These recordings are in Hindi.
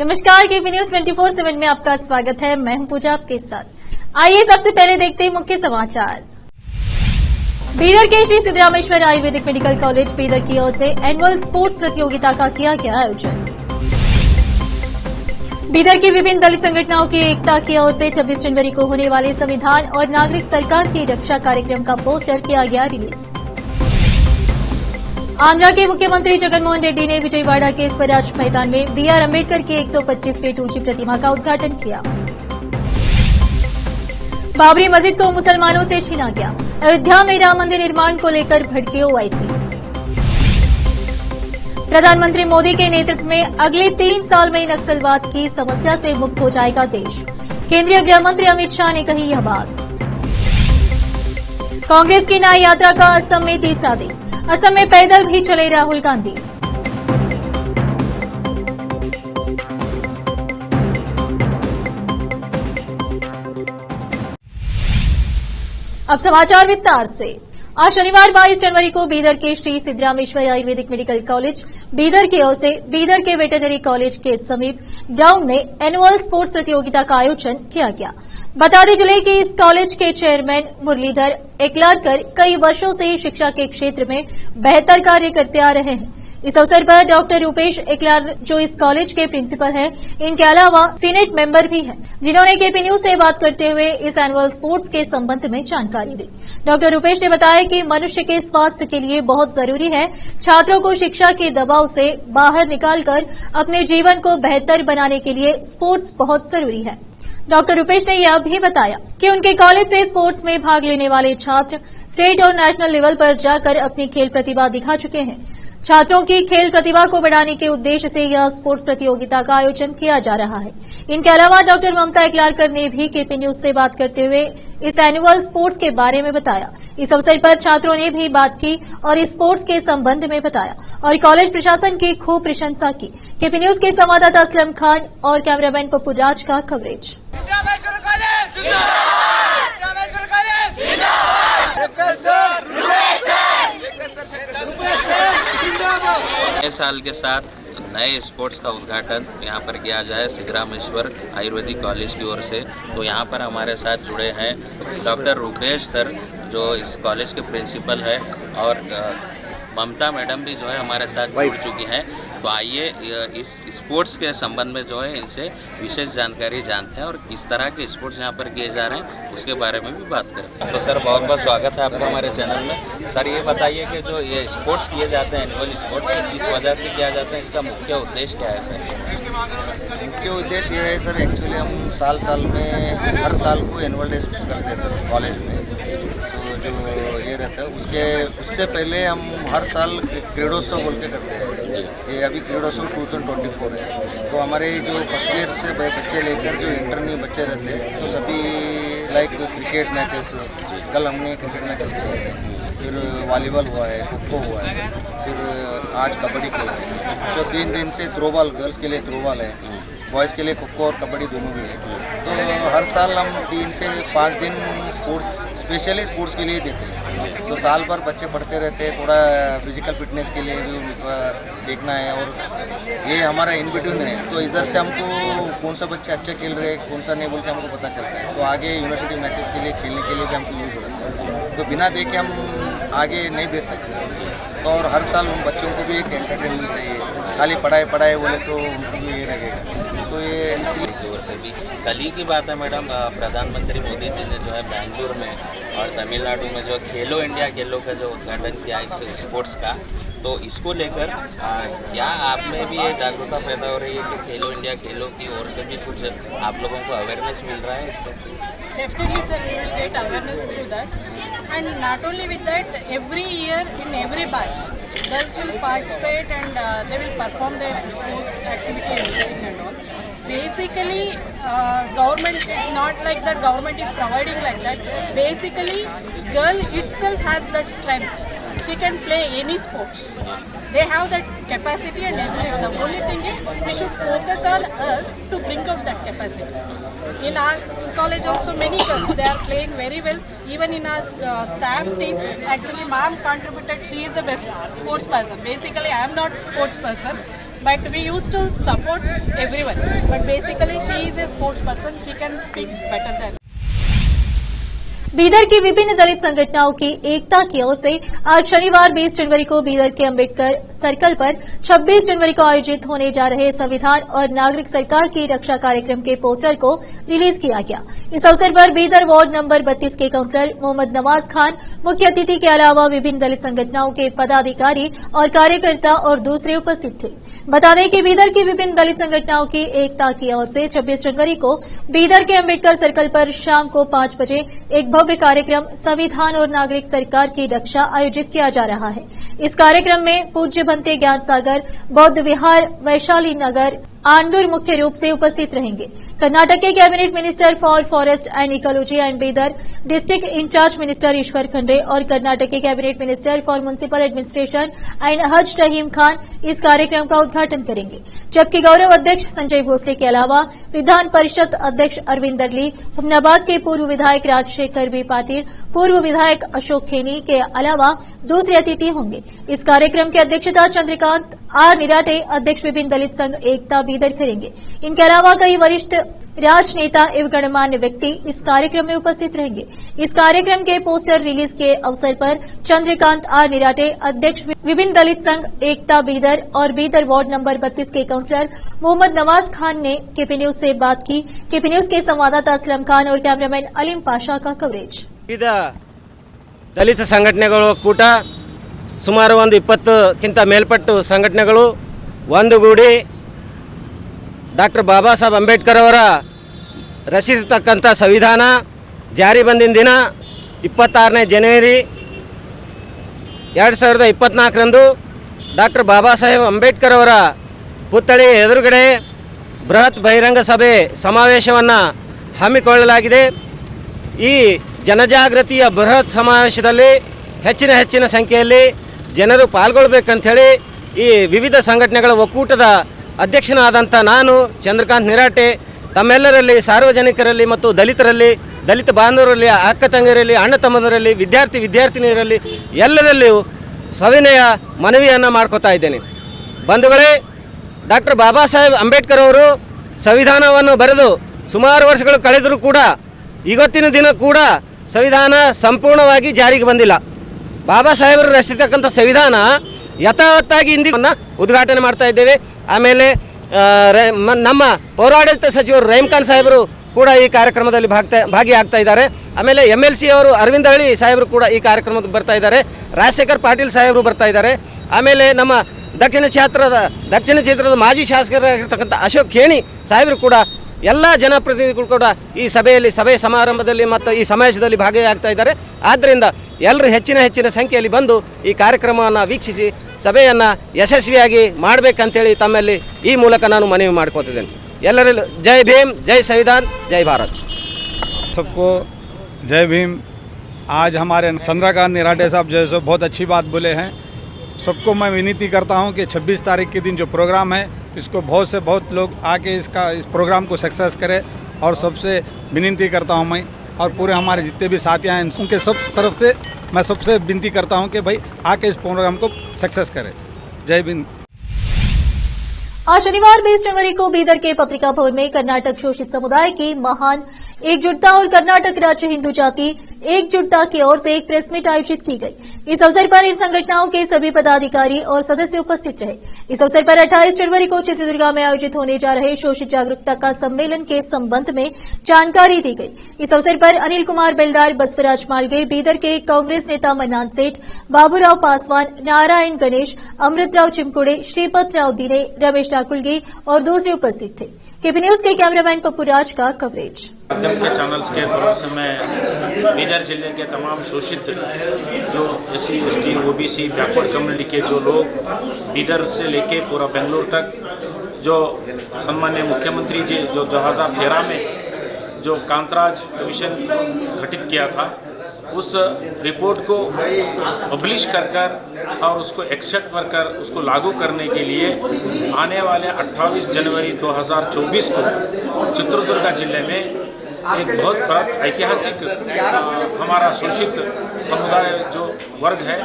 नमस्कार, केपी न्यूज 24/7 में आपका स्वागत है। मैं हूं पूजा आपके साथ। आइए सबसे पहले देखते हैं मुख्य समाचार। बीदर के श्री सिद्धरामेश्वर आयुर्वेदिक मेडिकल कॉलेज बीदर की ओर से एनुअल स्पोर्ट्स प्रतियोगिता का किया गया आयोजन। बीदर की विभिन्न दलित संगठनों की एकता की ओर से 26 जनवरी को होने वाले संविधान और नागरिक सरकार की रक्षा कार्यक्रम का पोस्टर किया गया रिलीज। आंध्र के मुख्यमंत्री जगनमोहन रेड्डी ने विजयवाड़ा के स्वराज मैदान में बी.आर. अम्बेडकर की 125वीं ऊंची प्रतिमा का उद्घाटन किया। बाबरी मस्जिद को मुसलमानों से छीना गया। अयोध्या में राम मंदिर निर्माण को लेकर भड़के ओवैसी। प्रधानमंत्री मोदी के नेतृत्व में अगले 3 साल में नक्सलवाद की समस्या से मुक्त हो जाएगा देश। केंद्रीय गृह मंत्री अमित शाह ने कही यह बात। कांग्रेस की न्याय यात्रा का असम में तीसरा दिन। असम में पैदल भी चले राहुल गांधी। अब समाचार विस्तार से। आज शनिवार 22 जनवरी को बीदर के श्री सिद्धरामेश्वर आयुर्वेदिक मेडिकल कॉलेज बीदर की ओर से बीदर के वेटरनरी कॉलेज के समीप ग्राउंड में एनुअल स्पोर्ट्स प्रतियोगिता का आयोजन किया गया। बताते चले कि इस कॉलेज के चेयरमैन मुरलीधर एकलारकर कई वर्षों से शिक्षा के क्षेत्र में बेहतर कार्य करते आ रहे हैं। इस अवसर पर डॉक्टर रूपेश एकलार, जो इस कॉलेज के प्रिंसिपल हैं, इनके अलावा सीनेट मेंबर भी हैं, जिन्होंने केपी न्यूज से बात करते हुए इस एनुअल स्पोर्ट्स के संबंध में जानकारी दी। डॉक्टर रूपेश ने बताया कि मनुष्य के स्वास्थ्य के लिए बहुत जरूरी है छात्रों को शिक्षा के दबाव से बाहर निकालकर अपने जीवन को बेहतर बनाने के लिए स्पोर्ट्स बहुत जरूरी है। डॉक्टर रूपेश ने यह भी बताया कि उनके कॉलेज से स्पोर्ट्स में भाग लेने वाले छात्र स्टेट और नेशनल लेवल पर जाकर अपनी खेल प्रतिभा दिखा चुके हैं। छात्रों की खेल प्रतिभा को बढ़ाने के उद्देश्य से यह स्पोर्ट्स प्रतियोगिता का आयोजन किया जा रहा है। इनके अलावा डॉक्टर ममता एकलारकर ने भी केपी न्यूज से बात करते हुए इस एनुअल स्पोर्ट्स के बारे में बताया। इस अवसर पर छात्रों ने भी बात की और इस स्पोर्ट्स के संबंध में बताया और कॉलेज प्रशासन की खूब प्रशंसा की। केपी न्यूज के संवाददाता असलम खान और कैमरामैन पप्पू राज का कवरेज। नए साल के साथ नए स्पोर्ट्स का उद्घाटन यहाँ पर किया जाए सिद्धरामेश्वर आयुर्वेदिक कॉलेज की ओर से। तो यहाँ पर हमारे साथ जुड़े हैं डॉक्टर रूपेश सर, जो इस कॉलेज के प्रिंसिपल है, और ममता मैडम भी जो है हमारे साथ जुड़ चुकी हैं। तो आइए इस स्पोर्ट्स के संबंध में जो है इनसे विशेष जानकारी जानते हैं और किस तरह के स्पोर्ट्स यहाँ पर किए जा रहे हैं उसके बारे में भी बात करते हैं। तो सर, बहुत बहुत स्वागत है आपका हमारे चैनल में। सर, ये बताइए कि जो ये स्पोर्ट्स किए जाते हैं एनुअल स्पोर्ट्स, किस वजह से किया जाता है, इसका मुख्य उद्देश्य क्या है सर? मुख्य उद्देश्य ये है सर, एक्चुअली हम साल में हर साल को एनुअल डे करते हैं सर कॉलेज में। सो जो ये रहता है उससे पहले हम हर साल क्रीडोत्सव बोल के करते हैं। ये अभी क्रीडोत्सव 2024 है। तो हमारे जो फर्स्ट ईयर से बच्चे लेकर जो इंटरव्यू बच्चे रहते हैं, तो सभी लाइक क्रिकेट मैचेस, कल हमने क्रिकेट मैचेस खेले हैं, फिर वॉलीबॉल हुआ है, खो-खो हुआ है, फिर आज कबड्डी खेल रहे हैं। सो 3 दिन से थ्रोबॉल, गर्ल्स के लिए थ्रोबॉल है, बॉयज़ के लिए खो-खो और कबड्डी दोनों भी है। तो हर साल हम 3 से 5 दिन स्पोर्ट्स, स्पेशली स्पोर्ट्स के लिए देते हैं। सो साल भर बच्चे पढ़ते रहते हैं, थोड़ा फिजिकल फिटनेस के लिए भी उनका देखना है, और ये हमारा इन बिटवीन है। तो इधर से हमको कौन सा बच्चे अच्छे खेल रहे हैं, कौन सा नहीं बोल के हमको पता चलता है। तो आगे यूनिवर्सिटी मैचेस के लिए खेलने के लिए भी हमको यूज होता है। तो बिना देखे हम आगे नहीं भेज सकते। तो और हर साल उन बच्चों को भी एक एंटरटेनमेंट चाहिए, खाली पढ़ाई बोले तो उनको भी ये लगेगा। तो ये इसलिए से भी कल ही की बात है मैडम, प्रधानमंत्री मोदी जी ने जो है बेंगलुरु में और तमिलनाडु में जो खेलो इंडिया खेलों का जो उद्घाटन किया इस स्पोर्ट्स का, तो इसको लेकर क्या आप में भी ये जागरूकता पैदा हो रही है कि खेलो इंडिया खेलों की ओर से भी कुछ आप लोगों को अवेयरनेस मिल रहा है इससे? Definitely sir, we will get awareness through that, and not only with that, every year in every batch girls will participate and they will perform their sports activity everything and all. Basically government, it's not like that government is providing like that. Basically girl itself has that strength, she can play any sports, they have that capacity and everything. The only thing is we should focus on her to bring out that capacity. In our college also many girls, they are playing very well. Even in our staff team, actually ma'am contributed, she is the best sports person. Basically I am not sports person, but we used to support everyone. But basically, she is a sports person. She can speak better than. Bidar की विभिन्न दलित संगठनों की एकता की ओर से आज शनिवार 20 जनवरी को बीदर के अंबेडकर सर्कल पर 26 जनवरी को आयोजित होने जा रहे संविधान और नागरिक सरकार की रक्षा कार्यक्रम के पोस्टर को रिलीज किया गया। इस अवसर पर बीदर वार्ड नंबर 32 के काउंसलर मोहम्मद नवाज खान मुख्य अतिथि के अलावा विभिन्न दलित संगठनों के पदाधिकारी और कार्यकर्ता और दूसरे उपस्थित थे। बता दें कि बीदर की विभिन्न दलित संगठनों की एकता की ओर से 26 जनवरी को बीदर के अंबेडकर सर्कल पर शाम को 5 बजे एक भव्य कार्यक्रम संविधान और नागरिक सरकार की रक्षा आयोजित किया जा रहा है। इस कार्यक्रम में पूज्य भंते ज्ञान सागर बौद्ध विहार वैशाली नगर आंदूर मुख्य रूप से उपस्थित रहेंगे। कर्नाटक के cabinet minister for forest and ecology and Bidar district incharge minister Eshwar Khande और कर्नाटक के cabinet minister for municipal administration and Haj Rahim Khan इस कार्यक्रम का उद्घाटन करेंगे, जबकि गौरव अध्यक्ष संजय भोसले के अलावा विधान परिषद अध्यक्ष अरविंद दर्ली, हुमनाबाद के पूर्व विधायक राजशेखर बी पाटिल, पूर्व विधायक अशोक खेनी के अलावा दूसरे अतिथि होंगे। इस कार्यक्रम की अध्यक्षता चंद्रकांत आर निराटे अध्यक्ष विभिन्न दलित संघ एकता बीदर करेंगे। इनके अलावा कई वरिष्ठ राजनेता एवं गणमान्य व्यक्ति इस कार्यक्रम में उपस्थित रहेंगे। इस कार्यक्रम के पोस्टर रिलीज के अवसर पर चंद्रकांत आर निराटे अध्यक्ष विभिन्न दलित संघ एकता बीदर और बीदर वार्ड नंबर 32 के काउंसलर मोहम्मद नवाज खान ने केपी न्यूज से बात की। केपी न्यूज के संवाददाता असलम खान और कैमरामैन अलीम पाशा का कवरेज। ದಲಿತ ಸಂಘಟನೆಗಳು ಕೂಟ ಸುಮಾರು ಒಂದು 20ಕ್ಕಿಂತ ಮೇಲ್ಪಟ್ಟು ಸಂಘಟನೆಗಳು ಒಂದುಗೂಡಿ ಡಾಕ್ಟರ್ ಬಾಬಾ ಸಾಹೇಬ್ ಅಂಬೇಡ್ಕರ್ ಅವರ ರಚಿಸಿರ್ತಕ್ಕಂಥ ಸಂವಿಧಾನ ಜಾರಿ ಬಂದಿನ ದಿನ 26ನೇ ಜನವರಿ 2024ರಂದು ಡಾಕ್ಟರ್ ಬಾಬಾ ಸಾಹೇಬ್ ಅಂಬೇಡ್ಕರ್ ಅವರ ಪುತ್ಥಳಿ ಎದುರುಗಡೆ ಬೃಹತ್ ಬಹಿರಂಗ ಸಭೆ ಸಮಾವೇಶವನ್ನು ಹಮ್ಮಿಕೊಳ್ಳಲಾಗಿದೆ। ಈ ಜನಜಾಗೃತಿಯ ಬೃಹತ್ ಸಮಾವೇಶದಲ್ಲಿ ಹೆಚ್ಚಿನ ಸಂಖ್ಯೆಯಲ್ಲಿ ಜನರು ಪಾಲ್ಗೊಳ್ಳಬೇಕಂಥೇಳಿ ಈ ವಿವಿಧ ಸಂಘಟನೆಗಳ ಒಕ್ಕೂಟದ ಅಧ್ಯಕ್ಷನಾದಂಥ ನಾನು ಚಂದ್ರಕಾಂತ್ ನಿರಾಟೆ ತಮ್ಮೆಲ್ಲರಲ್ಲಿ ಸಾರ್ವಜನಿಕರಲ್ಲಿ ಮತ್ತು ದಲಿತ ಬಾಂಧವರಲ್ಲಿ ಅಕ್ಕ ತಂಗಿಯರಲ್ಲಿ ಅಣ್ಣ ತಮ್ಮದರಲ್ಲಿ ವಿದ್ಯಾರ್ಥಿನಿಯರಲ್ಲಿ ಎಲ್ಲರಲ್ಲಿಯೂ ಸವಿನಯ ಮನವಿಯನ್ನು ಮಾಡ್ಕೋತಾ ಇದ್ದೇನೆ। ಬಂಧುಗಳೇ, ಡಾಕ್ಟರ್ ಬಾಬಾ ಸಾಹೇಬ್ ಅಂಬೇಡ್ಕರ್ ಅವರು ಸಂವಿಧಾನವನ್ನು ಬರೆದು ಸುಮಾರು ವರ್ಷಗಳು ಕಳೆದರೂ ಕೂಡ ಇವತ್ತಿನ ದಿನ ಕೂಡ ಸಂವಿಧಾನ ಸಂಪೂರ್ಣವಾಗಿ ಜಾರಿಗೆ ಬಂದಿಲ್ಲ। ಬಾಬಾ ಸಾಹೇಬರು ರಚಿಸಿರ್ತಕ್ಕಂಥ ಸಂವಿಧಾನ ಯಥಾವತ್ತಾಗಿ ಇಂದಿನ ಉದ್ಘಾಟನೆ ಮಾಡ್ತಾ ಇದ್ದೇವೆ। ಆಮೇಲೆ ನಮ್ಮ ಪೌರಾಡಳಿತ ಸಚಿವರು ರಹೀಮ್ ಖಾನ್ ಸಾಹೇಬರು ಕೂಡ ಈ ಕಾರ್ಯಕ್ರಮದಲ್ಲಿ ಭಾಗಿಯಾಗ್ತಾ ಇದ್ದಾರೆ। ಆಮೇಲೆ MLC ಅವರು ಅರವಿಂದ್ ಹಳ್ಳಿ ಸಾಹೇಬರು ಕೂಡ ಈ ಕಾರ್ಯಕ್ರಮಕ್ಕೆ ಬರ್ತಾ ಇದ್ದಾರೆ। ರಾಜಶೇಖರ್ ಪಾಟೀಲ್ ಸಾಹೇಬರು ಬರ್ತಾ ಇದ್ದಾರೆ। ಆಮೇಲೆ ನಮ್ಮ ದಕ್ಷಿಣ ಕ್ಷೇತ್ರದ ಮಾಜಿ ಶಾಸಕರಾಗಿರ್ತಕ್ಕಂಥ ಅಶೋಕ್ ಖೇಣಿ ಸಾಹೇಬರು ಕೂಡ ಎಲ್ಲ ಜನಪ್ರತಿನಿಧಿಗಳು ಕೂಡ ಈ ಸಭೆ ಸಮಾರಂಭದಲ್ಲಿ ಮತ್ತು ಈ ಸಮಾವೇಶದಲ್ಲಿ ಭಾಗಿಯಾಗ್ತಾ ಇದ್ದಾರೆ। ಆದ್ದರಿಂದ ಎಲ್ಲರೂ ಹೆಚ್ಚಿನ ಸಂಖ್ಯೆಯಲ್ಲಿ ಬಂದು ಈ ಕಾರ್ಯಕ್ರಮವನ್ನು ವೀಕ್ಷಿಸಿ ಸಭೆಯನ್ನು ಯಶಸ್ವಿಯಾಗಿ ಮಾಡಬೇಕಂತೇಳಿ ತಮ್ಮಲ್ಲಿ ಈ ಮೂಲಕ ನಾನು ಮನವಿ ಮಾಡ್ಕೋತಿದ್ದೇನೆ। ಎಲ್ಲರಲ್ಲೂ ಜೈ ಭೀಮ್, ಜೈ ಸಂವಿಧಾನ್, ಜೈ ಭಾರತ್। सबको जय भीम। आज हमारे चंद्रकांत निराटे साहब जो है बहुत अच्छी बात बोले हैं। सबको मैं विनती करता हूं कि 26 तारीख के दिन जो प्रोग्राम है इसको बहुत लोग आके इस प्रोग्राम को सक्सेस करें। और सबसे विनती करता हूं मैं और पूरे हमारे जितने भी साथी हैं उनके सब तरफ से मैं सबसे विनती करता हूं कि भाई आके इस प्रोग्राम को सक्सेस करें। जय भीम। आज शनिवार 20 जनवरी को बीदर के पत्रिका भवन में कर्नाटक शोषित समुदाय की महान एकजुटता और कर्नाटक राज्य हिंदू जाति एकजुटता की ओर से एक प्रेस मीट आयोजित की गई। इस अवसर पर इन संगठनों के सभी पदाधिकारी और सदस्य उपस्थित रहे। इस अवसर पर 28 जनवरी को चित्रदुर्गा में आयोजित होने जा रहे शोषित जागरूकता का सम्मेलन के संबंध में जानकारी दी गई। इस अवसर पर अनिल कुमार बेलदार, बसवराज मालगे, बीदर के कांग्रेस नेता मन्नान सेठ, बाबूराव पासवान, नारायण गणेश, अमृतराव चिमकुड़े, श्रीपत राव दिने, रमेश ठाकुलगी और दूसरे उपस्थित थे। केपी न्यूज के कैमरामैन पप्पू राज का कवरेज। माध्यम के चैनल्स के तरफ से मैं बीदर जिले के तमाम शोषित जो SC ST OBC backward community के जो लोग बीदर से लेके पूरा बेंगलुरु तक जो सम्मान्य मुख्यमंत्री जी जो 2013 में जो कांतराज कमीशन गठित किया था उस रिपोर्ट को पब्लिश कर और उसको एक्सेप्ट कर उसको लागू करने के लिए आने वाले 28 जनवरी 2024 को चित्रदुर्गा जिले में एक बहुत बड़ा ऐतिहासिक हमारा शोषित समुदाय जो वर्ग है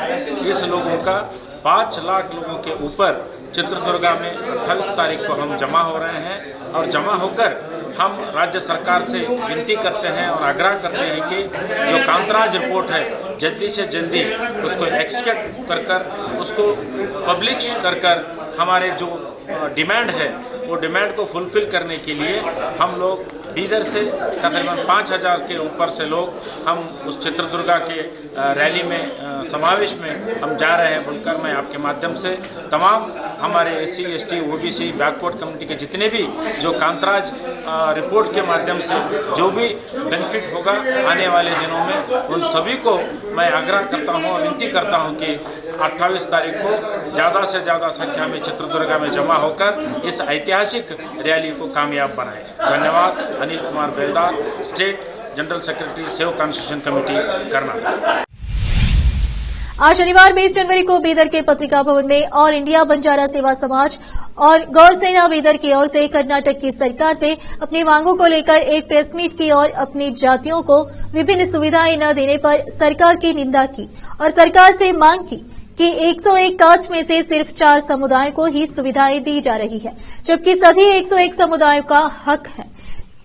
इस लोगों का 5 लाख लोगों के ऊपर चित्रदुर्गा में 28 तारीख को हम जमा हो रहे हैं और जमा होकर हम राज्य सरकार से विनती करते हैं और आग्रह करते हैं कि जो कांतराज रिपोर्ट है जल्दी से जल्दी उसको एक्सेप्ट कर उसको पब्लिश कर हमारे जो डिमांड है वो डिमांड को फुलफ़िल करने के लिए हम लोग बीदर से तकरीबन 5000 के ऊपर से लोग हम उस चित्रदुर्गा के रैली में समावेश में हम जा रहे हैं बोलकर मैं आपके माध्यम से तमाम हमारे SC ST OBC backward community के जितने भी जो कांतराज रिपोर्ट के माध्यम से जो भी बेनिफिट होगा आने वाले दिनों में उन सभी को मैं आग्रह करता हूँ और विनती करता हूँ कि 28 तारीख को ज़्यादा से ज़्यादा संख्या में चित्रदुर्गा में जमा होकर इस ऐतिहासिक रैली को कामयाब बनाएं। धन्यवाद। अनिल कुमार बेलदार, state general secretary save constitution committee Karnataka. आज शनिवार 20 जनवरी को बीदर के पत्रिका भवन में ऑल इंडिया बंजारा सेवा समाज और गौर सेना बीदर की ओर से कर्नाटक की सरकार से अपनी मांगों को लेकर एक प्रेस मीट की और अपनी जातियों को विभिन्न सुविधाएं न देने पर सरकार की निंदा की और सरकार से मांग की कि 101 कास्ट में से सिर्फ 4 समुदायों को ही सुविधाएं दी जा रही है, जबकि सभी 101 समुदायों का हक है।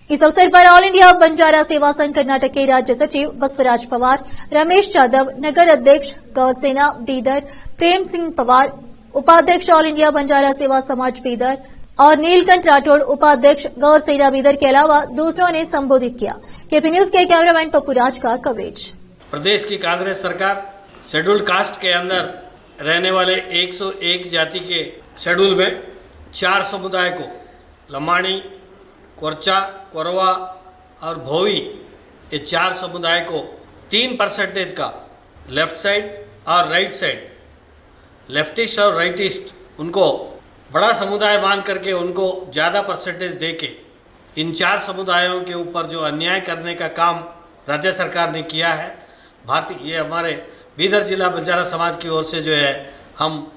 इस अवसर पर ऑल इंडिया बंजारा सेवा संघ कर्नाटक के राज्य सचिव बसवराज पवार, रमेश यादव, नगर अध्यक्ष गौर सेना बीदर प्रेम सिंह पवार, उपाध्यक्ष ऑल इंडिया बंजारा सेवा समाज बीदर और नीलकंठ राठौड़, उपाध्यक्ष गौर सेना बीदर के अलावा दूसरों ने संबोधित किया। केपी न्यूज के कैमरामैन पप्पू राज का कवरेज। प्रदेश की कांग्रेस सरकार शेड्यूल्ड कास्ट के अंदर रहने वाले 101 जाति के शेड्यूल में 4 समुदाय को लमाणी, कोरचा, कोरवा और भोवी, ये 4 समुदाय को 3% का लेफ्ट साइड और राइट साइड, लेफ्टिस्ट और राइटिस्ट, उनको बड़ा समुदाय मान करके उनको ज़्यादा परसेंटेज दे के इन 4 समुदायों के ऊपर जो अन्याय करने का काम राज्य सरकार ने किया है, ये हमारे बीदर जिला बंजारा समाज की ओर से जो है हम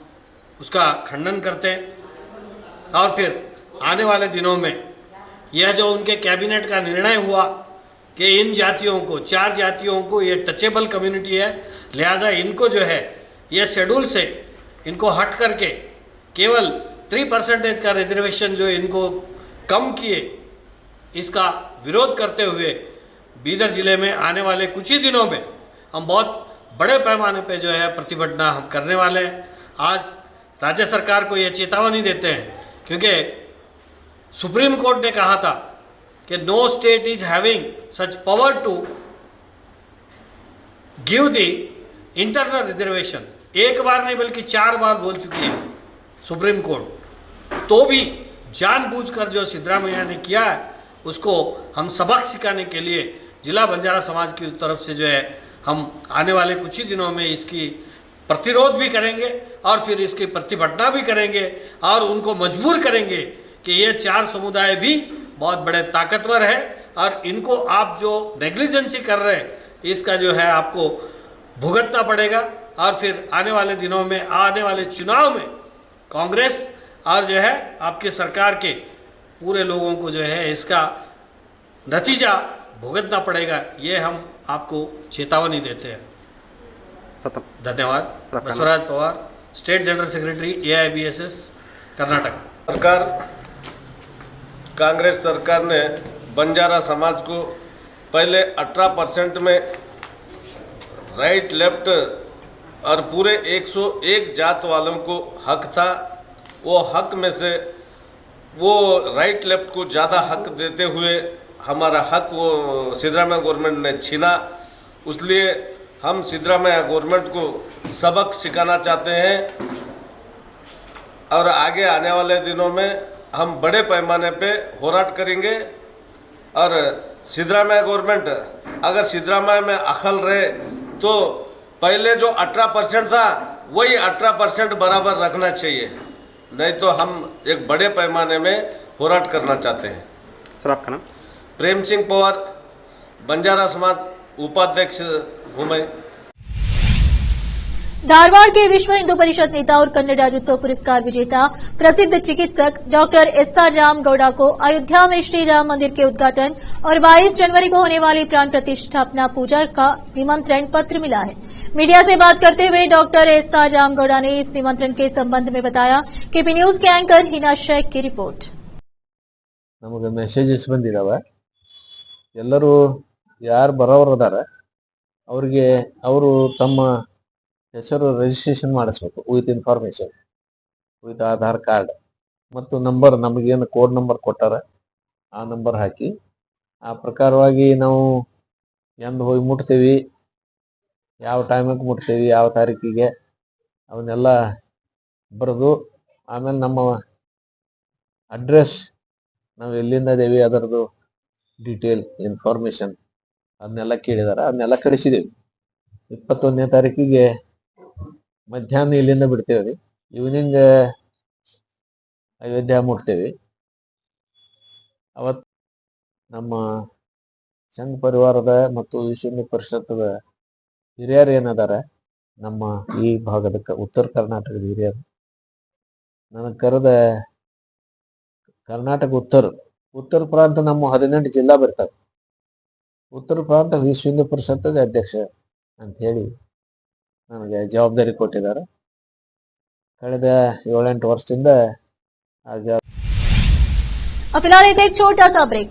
उसका खंडन करते हैं। और फिर आने वाले दिनों में यह जो उनके कैबिनेट का निर्णय हुआ कि इन जातियों को, 4 जातियों को, ये टचेबल कम्युनिटी है, लिहाजा इनको जो है ये शेड्यूल से इनको हट करके केवल 3% का रिजर्वेशन जो इनको कम किए, इसका विरोध करते हुए बीदर जिले में आने वाले कुछ ही दिनों में हम बहुत बड़े पैमाने पे जो है प्रतिभटना हम करने वाले हैं। आज राज्य सरकार को ये चेतावनी देते हैं क्योंकि सुप्रीम कोर्ट ने कहा था कि no state is having such power to give the internal reservation. एक बार नहीं बल्कि 4 बार बोल चुकी है सुप्रीम कोर्ट, तो भी जानबूझकर जो सिद्धरामैया ने किया है उसको हम सबक सिखाने के लिए जिला बंजारा समाज की तरफ से जो है हम आने वाले कुछ ही दिनों में इसकी प्रतिरोध भी करेंगे और फिर इसकी प्रतिभटना भी करेंगे और उनको मजबूर करेंगे कि ये 4 समुदाय भी बहुत बड़े ताकतवर है और इनको आप जो नेग्लिजेंसी कर रहे हैं इसका जो है आपको भुगतना पड़ेगा। और फिर आने वाले दिनों में, आने वाले चुनाव में कांग्रेस और जो है आपकी सरकार के पूरे लोगों को जो है इसका नतीजा भुगतना पड़ेगा, ये हम आपको चेतावनी देते हैं। धन्यवाद। Basavaraj Pawar, state general secretary AIBSS Karnataka. सरकार, कांग्रेस सरकार ने बंजारा समाज को पहले 18% में राइट लेफ्ट और पूरे 101 जात वालों को हक था, वो हक में से वो राइट लेफ्ट को ज़्यादा हक देते हुए हमारा हक वो सिद्धरामैया गवर्नमेंट ने छीना। इसलिए हम सिद्धरामैया गवर्नमेंट को सबक सिखाना चाहते हैं और आगे आने वाले दिनों में हम बड़े पैमाने पे होराट करेंगे। और सिद्धरामैया गवर्नमेंट अगर सिद्धरामैया में अखल रहे तो पहले जो 18% था वही 18% बराबर रखना चाहिए, नहीं तो हम एक बड़े पैमाने में होराट करना चाहते हैं। सर आपका नाम? प्रेम सिंह पवार, बंजारा समाज उपाध्यक्ष हूँ मैं। धारवाड़ के विश्व हिंदू परिषद नेता और कन्नड़ राज्योत्सव पुरस्कार विजेता प्रसिद्ध चिकित्सक डॉक्टर एस.आर. राम गौड़ा को अयोध्या में श्री राम मंदिर के उद्घाटन और 22 जनवरी को होने वाली प्राण प्रतिष्ठापना पूजा का निमंत्रण पत्र मिला है। मीडिया से बात करते हुए डॉक्टर एस.आर. राम गौड़ा ने इस निमंत्रण के संबंध में बताया। केपी न्यूज के एंकर हिना शेख की रिपोर्ट। ನಮಗೆ ಮೆಸೇಜಸ್ ಬಂದಿದಾವೆ ಎಲ್ಲರೂ ಯಾರು ಬರೋರು ಅದಾರ ಅವರಿಗೆ ಅವರು ತಮ್ಮ ಹೆಸರು ರಿಜಿಸ್ಟ್ರೇಷನ್ ಮಾಡಿಸ್ಬೇಕು with information with Aadhaar card ಮತ್ತು ನಂಬರ್ ನಮಗೇನು ಕೋಡ್ ನಂಬರ್ ಕೊಟ್ಟಾರ ಆ ನಂಬರ್ ಹಾಕಿ ಆ ಪ್ರಕಾರವಾಗಿ ನಾವು ಎಂದು ಹೋಗಿ ಮುಟ್ತೀವಿ ಯಾವ ಟೈಮಿಗೆ ಮುಟ್ತೀವಿ ಯಾವ ತಾರೀಕಿಗೆ ಅವನ್ನೆಲ್ಲ ಬರೆದು ಆಮೇಲೆ ನಮ್ಮ ಅಡ್ರೆಸ್ ನಾವು ಎಲ್ಲಿಂದ ಇದೇವಿ ಅದರದ್ದು ಡೀಟೇಲ್ ಇನ್ಫಾರ್ಮೇಶನ್ ಅದನ್ನೆಲ್ಲ ಕೇಳಿದಾರ ಅದನ್ನೆಲ್ಲ ಕಳಿಸಿದೇವಿ 21ನೇ ತಾರೀಕಿಗೆ ಮಧ್ಯಾಹ್ನ ಇಲ್ಲಿಂದ ಬಿಡ್ತೇವೆ ರೀ ಈವ್ನಿಂಗ್ ಅಯೋಧ್ಯ ಮುಟ್ತೇವೆ ಅವತ್ತು ನಮ್ಮ ಸಂಘ ಪರಿವಾರದ ಮತ್ತು ವಿಶ್ವ ಹಿಂದೂ ಪರಿಷತ್ತದ ಹಿರಿಯರು ಏನದಾರ ನಮ್ಮ ಈ ಭಾಗದ ಉತ್ತರ ಕರ್ನಾಟಕದ ಹಿರಿಯರು ನನಗೆ ಕರೆದ ಕರ್ನಾಟಕ ಉತ್ತರ ಪ್ರಾಂತ ನಮ್ಮ 18 ಜಿಲ್ಲಾ ಬರ್ತವೆ ಉತ್ತರ ಪ್ರಾಂತ ವಿಶ್ವ ಹಿಂದೂ ಪರಿಷತ್ತದ ಅಧ್ಯಕ್ಷ ಅಂತ ಹೇಳಿ ನನಗೆ ಜವಾಬ್ದಾರಿ ಕೊಟ್ಟಿದ್ದಾರೆ ಕಳೆದ 7-8 ವರ್ಷದಿಂದ ಆ अब फिलहाल एक छोटा सा ब्रेक।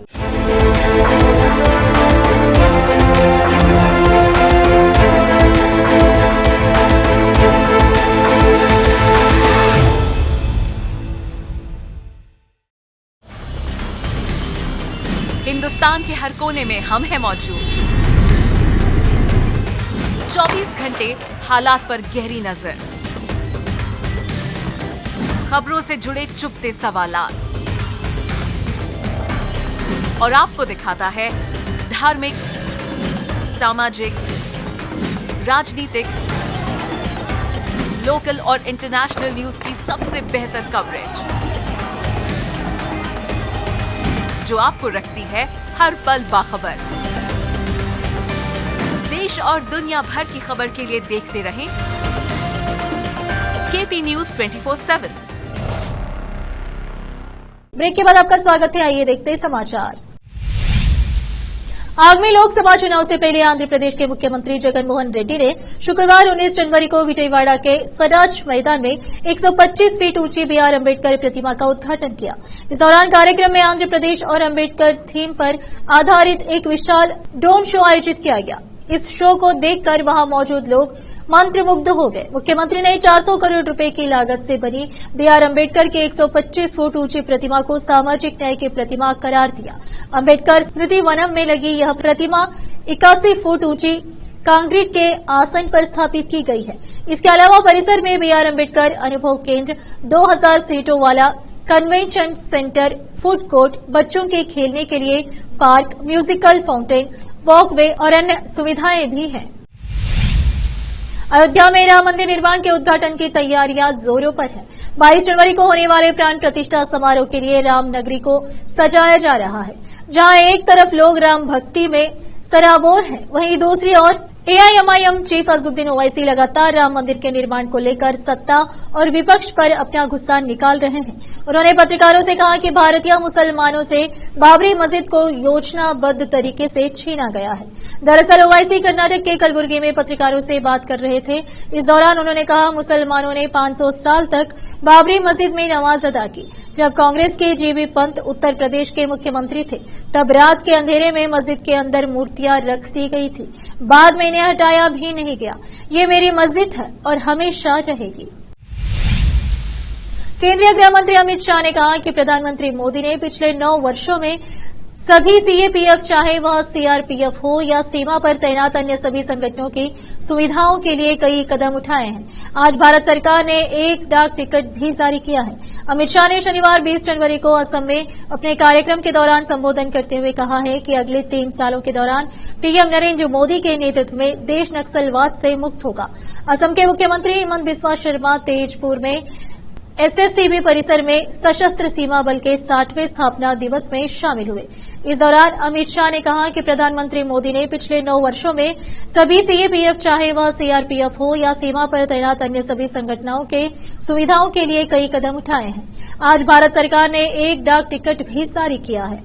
हिंदुस्तान के हर कोने में हम हैं मौजूद। 24 घंटे हालात पर गहरी नजर, खबरों से जुड़े चुपते सवालात और आपको दिखाता है धार्मिक, सामाजिक, राजनीतिक, लोकल और इंटरनेशनल न्यूज की सबसे बेहतर कवरेज जो आपको रखती है हर पल बाखबर। देश और दुनिया भर की खबर के लिए देखते रहें केपी न्यूज 24/7। ब्रेक के बाद आपका स्वागत है। आइए देखते हैं समाचार। आगामी लोकसभा चुनाव से पहले आंध्र प्रदेश के मुख्यमंत्री जगन मोहन रेड्डी ने शुक्रवार 19 जनवरी को विजयवाड़ा के स्वराज मैदान में 125 फीट ऊंची बीआर अम्बेडकर प्रतिमा का उद्घाटन किया। इस दौरान कार्यक्रम में आंध्र प्रदेश और अम्बेडकर थीम पर आधारित एक विशाल ड्रोन शो आयोजित किया गया। इस शो को देखकर वहां मौजूद लोग मंत्रमुग्ध हो गए। मुख्यमंत्री ने 400 करोड़ रुपए की लागत से बनी बीआर अम्बेडकर के 125 फुट ऊंची प्रतिमा को सामाजिक न्याय की प्रतिमा करार दिया। अम्बेडकर स्मृति वनम में लगी यह प्रतिमा 81 फुट ऊंची कंक्रीट के आसन पर स्थापित की गई है। इसके अलावा परिसर में बीआर अम्बेडकर अनुभव केंद्र, 2000 सीटों वाला कन्वेंशन सेंटर, फूड कोर्ट, बच्चों के खेलने के लिए पार्क, म्यूजिकल फाउंटेन, वॉकवे और अन्य सुविधाएं भी हैं। अयोध्या में राम मंदिर निर्माण के उद्घाटन की तैयारियां जोरों पर है। 22 जनवरी को होने वाले प्राण प्रतिष्ठा समारोह के लिए राम नगरी को सजाया जा रहा है। जहां एक तरफ लोग राम भक्ति में सराबोर हैं, वहीं दूसरी ओर एआईएमआईएम चीफ असदुद्दीन ओवैसी लगातार राम मंदिर के निर्माण को लेकर सत्ता और विपक्ष पर अपना गुस्सा निकाल रहे हैं। उन्होंने पत्रकारों से कहा कि भारतीय मुसलमानों से बाबरी मस्जिद को योजनाबद्ध तरीके से छीना गया है। दरअसल ओवैसी कर्नाटक के कलबुर्गी में पत्रकारों से बात कर रहे थे। इस दौरान उन्होंने कहा, मुसलमानों ने 500 साल तक बाबरी मस्जिद में नमाज अदा की। जब कांग्रेस के जीबी पंत उत्तर प्रदेश के मुख्यमंत्री थे, तब रात के अंधेरे में मस्जिद के अंदर मूर्तियां रख दी गई थी। बाद में इन्हें हटाया भी नहीं गया। ये मेरी मस्जिद है और हमेशा रहेगी। केंद्रीय गृह मंत्री अमित शाह ने कहा कि प्रधानमंत्री मोदी ने पिछले 9 वर्षों में सभी सीएपीएफ, चाहे वह सीआरपीएफ हो या सीमा पर तैनात अन्य सभी संगठनों की सुविधाओं के लिए कई कदम उठाए हैं। आज भारत सरकार ने एक डाक टिकट भी जारी किया है। अमित शाह ने शनिवार 20 जनवरी को असम में अपने कार्यक्रम के दौरान संबोधन करते हुए कहा है कि अगले 3 सालों के दौरान पीएम नरेंद्र मोदी के नेतृत्व में देश नक्सलवाद से मुक्त होगा। असम के मुख्यमंत्री हिमंत बिस्वा शर्मा तेजपुर में एसएससीबी परिसर में सशस्त्र सीमा बल के 60वें स्थापना दिवस में शामिल हुए। इस दौरान अमित शाह ने कहा कि प्रधानमंत्री मोदी ने पिछले 9 वर्षों में सभी सीएपीएफ, चाहे वह सीआरपीएफ हो या सीमा पर तैनात अन्य सभी संगठनों के सुविधाओं के लिए कई कदम उठाए हैं। आज भारत सरकार ने एक डाक टिकट भी जारी किया है।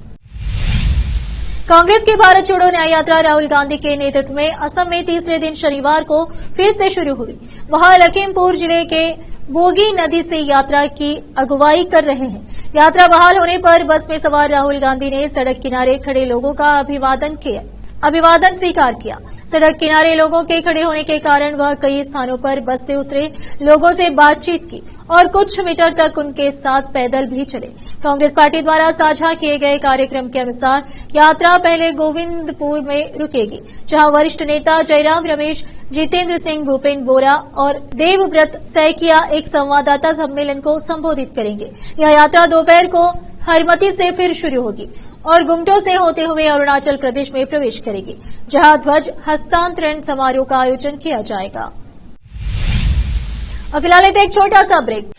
कांग्रेस की भारत छोड़ो न्याय यात्रा राहुल गांधी के नेतृत्व में असम में तीसरे दिन शनिवार को फिर से शुरू हुई। वहां लखीमपुर जिले के बोगी नदी से यात्रा की अगुवाई कर रहे हैं। यात्रा बहाल होने पर बस में सवार राहुल गांधी ने सड़क किनारे खड़े लोगों का अभिवादन स्वीकार किया। सड़क किनारे लोगों के खड़े होने के कारण वह कई स्थानों पर बस से उतरे लोगों से बातचीत की और कुछ मीटर तक उनके साथ पैदल भी चले। कांग्रेस पार्टी द्वारा साझा किए गए कार्यक्रम के अनुसार यात्रा पहले गोविंदपुर में रुकेगी, जहां वरिष्ठ नेता जयराम रमेश, जितेंद्र सिंह, भूपेन बोरा और देवव्रत सैकिया एक संवाददाता सम्मेलन को संबोधित करेंगे। यह यात्रा दोपहर को हरमती से फिर शुरू होगी और गुमटो से होते हुए अरुणाचल प्रदेश में प्रवेश करेगी, जहां ध्वज हस्तांतरण समारोह का आयोजन किया जाएगा। अब फिलहाल लेते एक छोटा सा ब्रेक।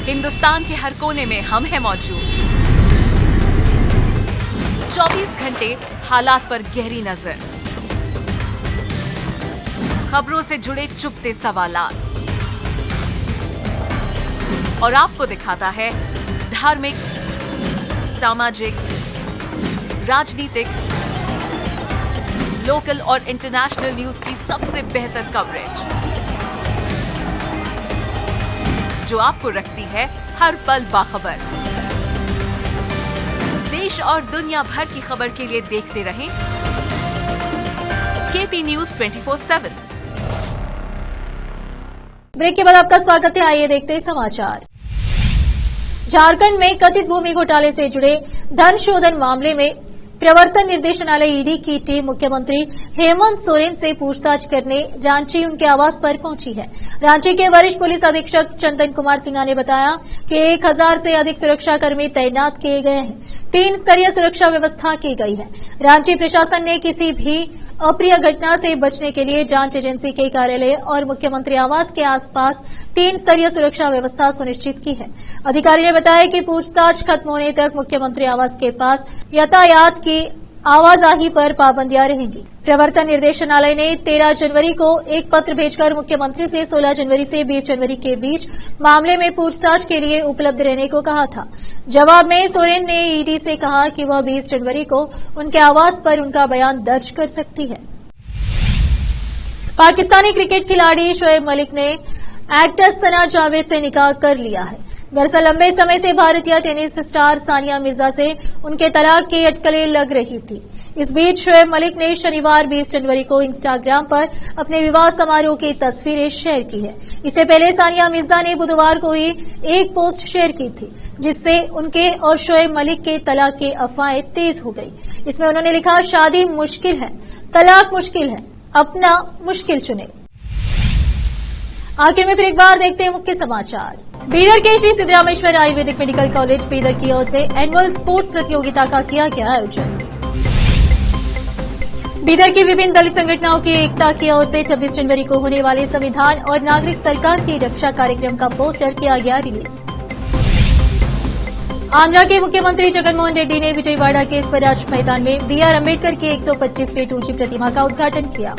हिंदुस्तान के हर कोने में हम हैं मौजूद। 24 घंटे हालात पर गहरी नजर, खबरों से जुड़े चुपते सवालात और आपको दिखाता है धार्मिक, सामाजिक, राजनीतिक, लोकल और इंटरनेशनल न्यूज की सबसे बेहतर कवरेज, जो आपको रखती है हर पल बाखबर। देश और दुनिया भर की खबर के लिए देखते रहें केपी न्यूज 24/7। ब्रेक के बाद आपका स्वागत है। आइए देखते हैं समाचार। झारखंड में कथित भूमि घोटाले से जुड़े धन शोधन मामले में प्रवर्तन निर्देशालय ईडी की टीम मुख्यमंत्री हेमंत सोरेन से पूछताछ करने रांची उनके आवास पर पहुंची है। रांची के वरिष्ठ पुलिस अधीक्षक चंदन कुमार सिन्हा ने बताया कि 1000 से अधिक सुरक्षाकर्मी तैनात किए गए हैं। 3 स्तरीय सुरक्षा व्यवस्था की गई है। रांची प्रशासन ने किसी भी अप्रिय घटना से बचने के लिए जांच एजेंसी के कार्यालय और मुख्यमंत्री आवास के आसपास 3 स्तरीय सुरक्षा व्यवस्था सुनिश्चित की है। अधिकारी ने बताया कि पूछताछ खत्म होने तक मुख्यमंत्री आवास के पास यातायात की आवाजाही पर पाबंदियां रहेंगी। प्रवर्तन निर्देशालय ने 13 जनवरी को एक पत्र भेजकर मुख्यमंत्री से 16 जनवरी से 20 जनवरी के बीच मामले में पूछताछ के लिए उपलब्ध रहने को कहा था। जवाब में सोरेन ने ईडी से कहा कि वह 20 जनवरी को उनके आवास पर उनका बयान दर्ज कर सकती है। पाकिस्तानी क्रिकेट खिलाड़ी शोएब मलिक ने एक्ट्रेस सना जावेद से निकाह कर लिया है। दरअसल लंबे समय से भारतीय टेनिस स्टार सानिया मिर्जा से उनके तलाक की अटकलें लग रही थी। इस बीच शोएब मलिक ने शनिवार 20 जनवरी को इंस्टाग्राम पर अपने विवाह समारोह की तस्वीरें शेयर की है। इससे पहले सानिया मिर्जा ने बुधवार को ही एक पोस्ट शेयर की थी, जिससे उनके और शोएब मलिक के तलाक की अफवाहें तेज हो गई। इसमें उन्होंने लिखा, शादी मुश्किल है, तलाक मुश्किल है, अपना मुश्किल चुने। आखिर में फिर एक बार देखते हैं मुख्य समाचार। बीदर के श्री सिद्धरामेश्वर आयुर्वेदिक मेडिकल कॉलेज बीदर की ओर से एनुअल स्पोर्ट्स प्रतियोगिता का किया गया आयोजन। बीदर की विभिन्न दलित संगठनों की एकता की ओर से 26 जनवरी को होने वाले संविधान और नागरिक सरकार की रक्षा कार्यक्रम का पोस्टर किया गया रिलीज। आंध्र के मुख्यमंत्री जगनमोहन रेड्डी ने विजयवाड़ा के स्वराज मैदान में BR अम्बेडकर की 125वीं टूची प्रतिमा का उद्घाटन किया।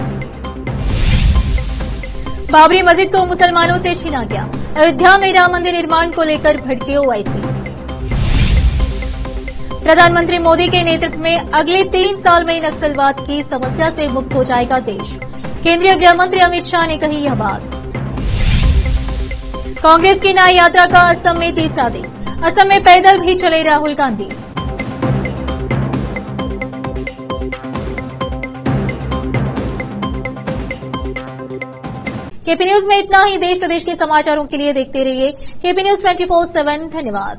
बाबरी मस्जिद को मुसलमानों से छीना गया। अयोध्या में राम मंदिर निर्माण को लेकर भड़के ओवैसी। प्रधानमंत्री मोदी के नेतृत्व में अगले 3 साल में नक्सलवाद की समस्या से मुक्त हो जाएगा देश। केंद्रीय गृह मंत्री अमित शाह ने कही यह बात। कांग्रेस की न्याय यात्रा का असम में तीसरा दिन। असम में पैदल भी चले राहुल गांधी। केपी न्यूज में इतना ही। देश प्रदेश के समाचारों के लिए देखते रहिए केपी न्यूज 24/7। धन्यवाद।